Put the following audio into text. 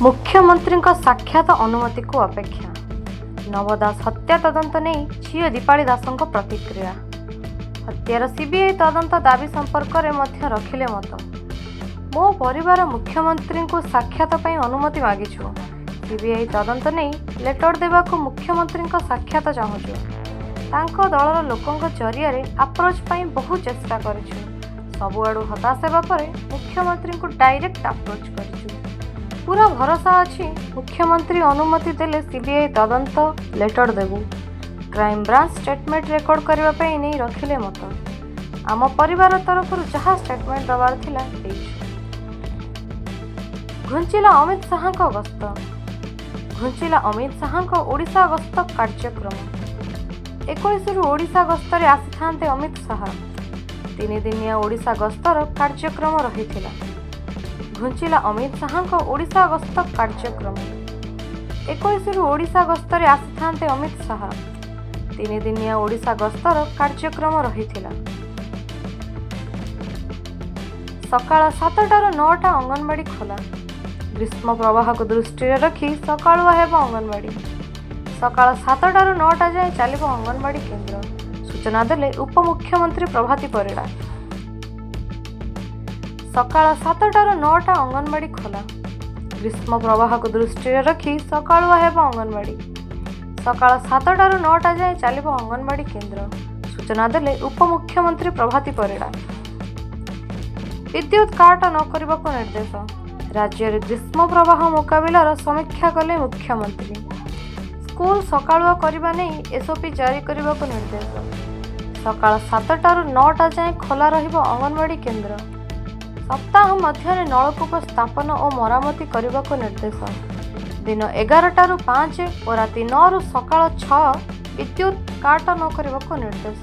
मुख्यमंत्री साक्षात अनुमति को अपेक्षा। नव दास हत्या तदंत नहीं झील दीपाली दास प्रतिक्रिया। हत्यार सीबीआई तदंत दाबी संपर्क में रखिले मत। मो परिवार मुख्यमंत्री को साक्षात अनुमति मागिछु। सीबीआई तदंत नहीं लेटर देवाक मुख्यमंत्री साक्षात चाहूँ। दलर लोकों जरिया आप्रोच बहु चेष्टा करिछु। सबुआड़ू हताश होगा पर मुख्यमंत्री को डायरेक्ट आप्रोच करिछु। पूरा भरोसा अच्छी मुख्यमंत्री अनुमति देले सीबीआई तदंत लेटर देबू। क्राइम ब्रांच स्टेटमेंट रेकर्ड करने नहीं रखिले मत। आम परिवार तरफ जहाँ स्टेटमेंट दबार थिला घुंचिला अमित शाह गस्त। घुंचिला अमित शाह ओडिशा गस्त कार्यक्रम। 21 रु ओडिशा गस्तरे आसी थांते अमित शाह। 3 दिनिया ओडिशा गस्तर कार्यक्रम रहिथिला। घुंचिला अमित शाह ओडिशा गस्त कार्यक्रम। 21 रु ओडिशा गस्तरे आसी थांते अमित शाह। 3 दिनिया ओडिशा गस्तर कार्यक्रम रहिथिला। सकाळ 7टाରୁ 9टा अंगनवाड़ी खोला। ग्रीष्म प्रवाह को दृष्टि रखी सकाळुआ हेब अंगनवाड़ी। सकाळ 7टाରୁ 9टा जाए चलिबो अंगनवाड़ी केन्द्र। सूचना देले उपमुख्यमंत्री प्रभाती परिडा। सकाळ 7टाରୁ 9टा अंगनवाड़ी खोला। ग्रीष्म प्रवाह को दृष्टि रखी सकाळुआ हेब अंगनवाड़ी। सकाळ 7टाରୁ 9टा जाए चलिबो अंगनवाड़ी केन्द्र। सूचना देले उपमुख्यमंत्री प्रभाती परिडा। विद्युत काट न करने को निर्देश। राज्य में ग्रीष्म प्रवाह मुकाबलार समीक्षा कले मुख्यमंत्री। स्कूल सकाळुआ करने नहीं एसओपी जारी करने को निर्देश। सकाळ 7टाରୁ 9टा जाए खोला रहिबो अंगनवाड़ी केन्द्र। सप्ताह मध्य नलकूप स्थापन और मरामती करने को निर्देश। दिन 11टाରୁ 5 और राति 9 रु सकाळ 6 विद्युत काट न करने को निर्देश।